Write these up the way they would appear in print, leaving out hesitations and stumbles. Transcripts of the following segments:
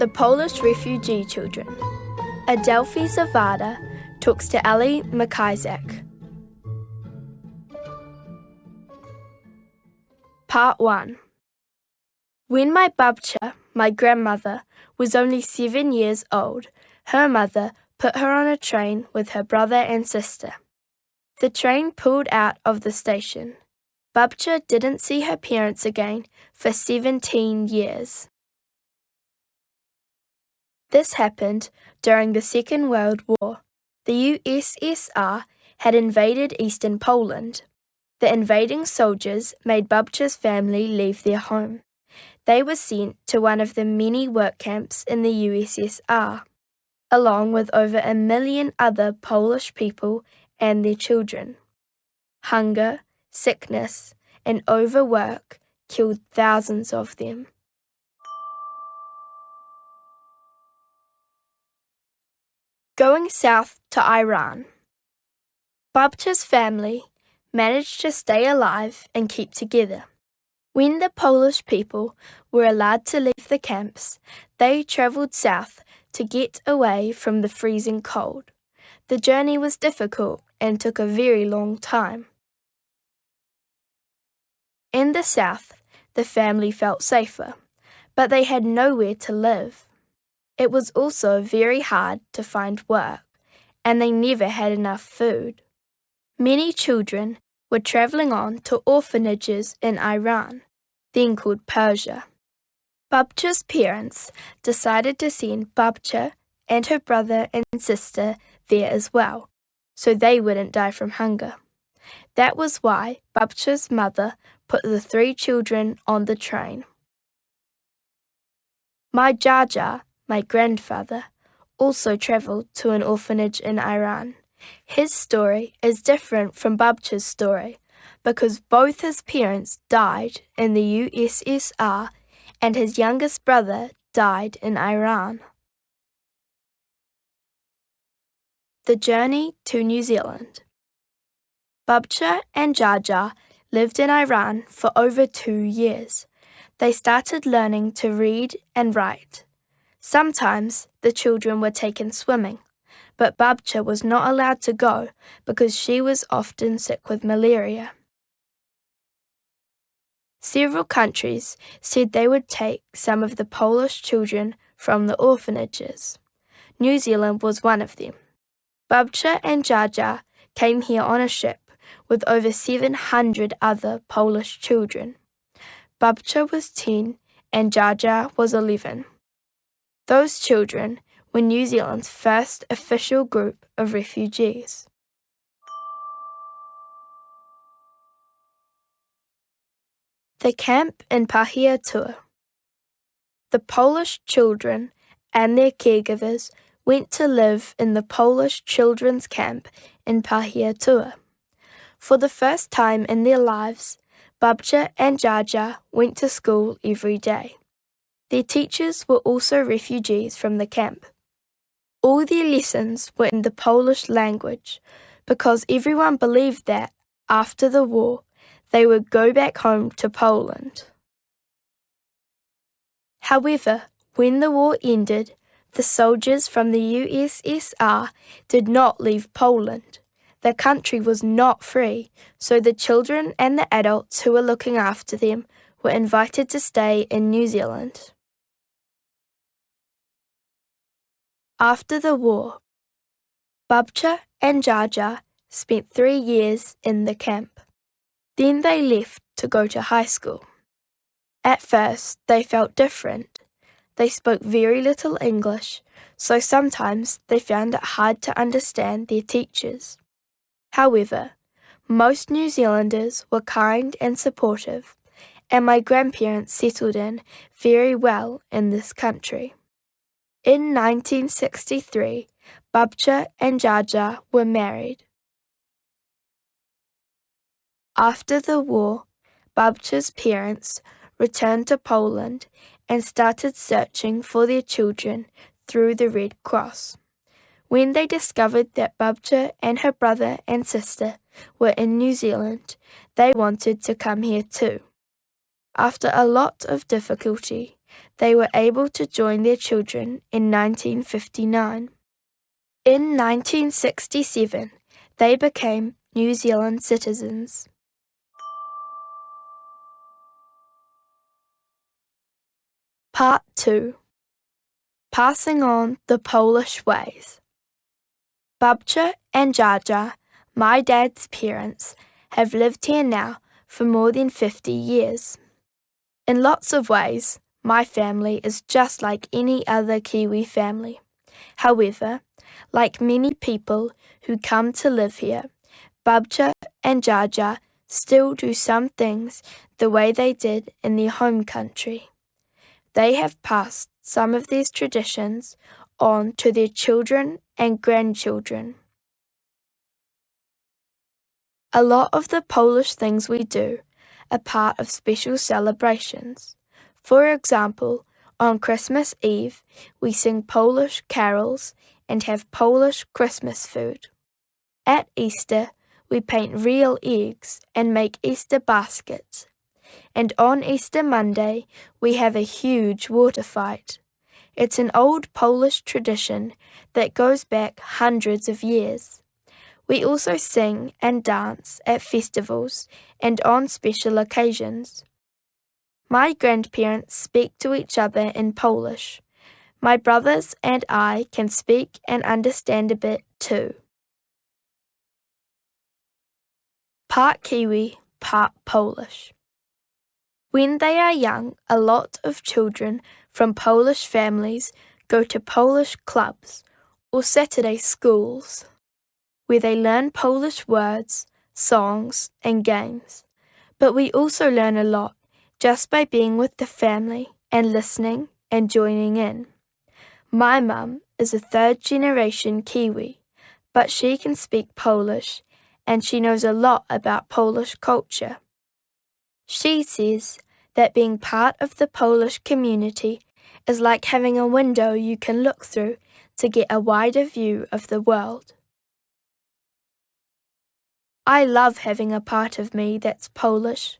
The Polish refugee children. Adelphi Zawada talks to Ali McIsaac. Part 1. When my babcia, my grandmother, was only 7 years old, her mother put her on a train with her brother and sister. The train pulled out of the station. Babcia didn't see her parents again for 17 years. This happened during the Second World War. The USSR had invaded eastern Poland. The invading soldiers made Babcia's family leave their home. They were sent to one of the many work camps in the USSR, along with over 1 million other Polish people and their children. Hunger, sickness, and overwork killed thousands of them. Going south to Iran. Babcia's family managed to stay alive and keep together. When the Polish people were allowed to leave the camps, they travelled south to get away from the freezing cold. The journey was difficult and took a very long time. In the south, the family felt safer, but they had nowhere to live. It was also very hard to find work, and they never had enough food. Many children were travelling on to orphanages in Iran, then called Persia. Babcia's parents decided to send Babcia and her brother and sister there as well, so they wouldn't die from hunger. That was why Babcia's mother put the 3 children on the train. My Jaja, my grandfather, also travelled to an orphanage in Iran. His story is different from Babcia's story because both his parents died in the USSR and his youngest brother died in Iran. The journey to New Zealand. Babcia and Jaja lived in Iran for over 2 years. They started learning to read and write. Sometimes the children were taken swimming, but Babcia was not allowed to go because she was often sick with malaria. Several countries said they would take some of the Polish children from the orphanages. New Zealand was one of them. Babcia and Jaja came here on a ship with over 700 other Polish children. Babcia was 10 and Jaja was 11. Those children were New Zealand's first official group of refugees. The camp in Pahiatua. The Polish children and their caregivers went to live in the Polish children's camp in Pahiatua. For the first time in their lives, Babcia and Jaja went to school every day. Their teachers were also refugees from the camp. All their lessons were in the Polish language because everyone believed that, after the war, they would go back home to Poland. However, when the war ended, the soldiers from the USSR did not leave Poland. The country was not free, so the children and the adults who were looking after them were invited to stay in New Zealand. After the war, Babcia and Jaja spent 3 years in the camp. Then they left to go to high school. At first, they felt different. They spoke very little English, so sometimes they found it hard to understand their teachers. However, most New Zealanders were kind and supportive, and my grandparents settled in very well in this country. In 1963, Babcia and Jaja were married. After the war, Babcia's parents returned to Poland and started searching for their children through the Red Cross. When they discovered that Babcia and her brother and sister were in New Zealand, they wanted to come here too. After a lot of difficulty, they were able to join their children in 1959. In 1967, they became New Zealand citizens. Part 2. Passing on the Polish ways. Babcia and Jaja, my dad's parents, have lived here now for more than 50 years. In lots of ways, my family is just like any other Kiwi family. However, like many people who come to live here, Babcia and Jaja still do some things the way they did in their home country. They have passed some of these traditions on to their children and grandchildren. A lot of the Polish things we do are part of special celebrations. For example, on Christmas Eve, we sing Polish carols and have Polish Christmas food. At Easter, we paint real eggs and make Easter baskets. And on Easter Monday, we have a huge water fight. It's an old Polish tradition that goes back hundreds of years. We also sing and dance at festivals and on special occasions. My grandparents speak to each other in Polish. My brothers and I can speak and understand a bit too. Part Kiwi, part Polish. When they are young, a lot of children from Polish families go to Polish clubs or Saturday schools, where they learn Polish words, songs, and games. But we also learn a lot just by being with the family and listening and joining in. My mum is a third-generation Kiwi, but she can speak Polish and she knows a lot about Polish culture. She says that being part of the Polish community is like having a window you can look through to get a wider view of the world. I love having a part of me that's Polish.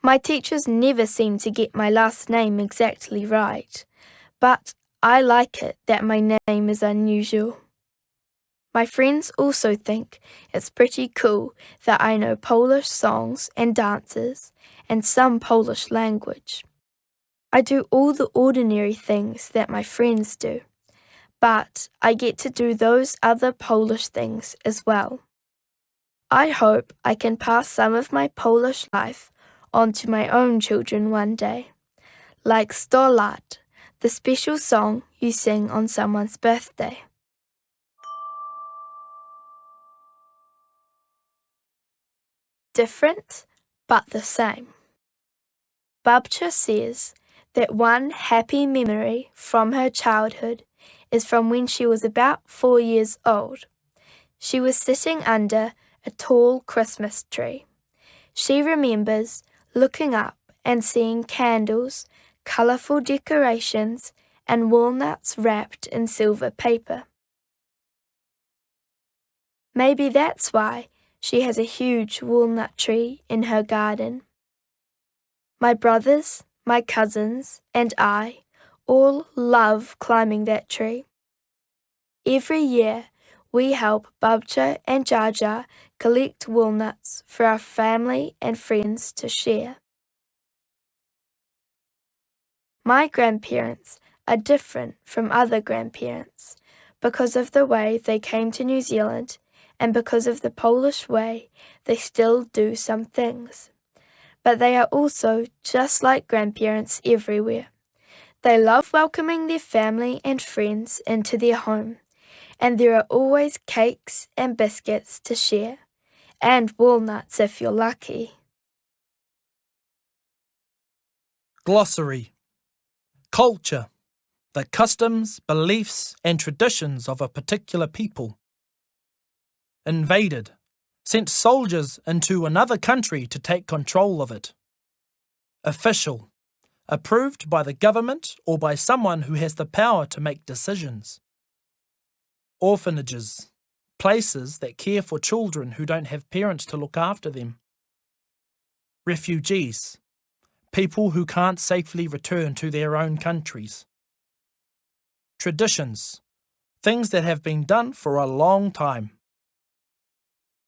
My teachers never seem to get my last name exactly right, but I like it that my name is unusual. My friends also think it's pretty cool that I know Polish songs and dances and some Polish language. I do all the ordinary things that my friends do, but I get to do those other Polish things as well. I hope I can pass some of my Polish life on to my own children one day, like 100 lat, the special song you sing on someone's birthday. Different, but the same. Babcia says that one happy memory from her childhood is from when she was about 4 years old. She was sitting under a tall Christmas tree. She remembers looking up and seeing candles, colourful decorations, and walnuts wrapped in silver paper. Maybe that's why she has a huge walnut tree in her garden. My brothers, my cousins, and I all love climbing that tree. Every year, we help Babcia and Jaja collect walnuts for our family and friends to share. My grandparents are different from other grandparents because of the way they came to New Zealand and because of the Polish way they still do some things. But they are also just like grandparents everywhere. They love welcoming their family and friends into their home, and there are always cakes and biscuits to share, and walnuts if you're lucky. Glossary. Culture. The customs, beliefs, and traditions of a particular people. Invaded. Sent soldiers into another country to take control of it. Official. Approved by the government or by someone who has the power to make decisions. Orphanages. Places that care for children who don't have parents to look after them. Refugees. people who can't safely return to their own countries. Traditions, things that have been done for a long time.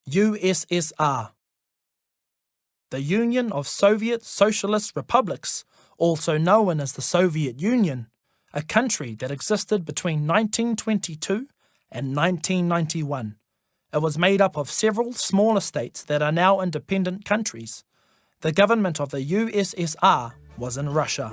USSR, the Union of Soviet Socialist Republics, also known as the Soviet Union, a country that existed between 1922 and 1991. It was made up of several smaller states that are now independent countries. The government of the USSR was in Russia.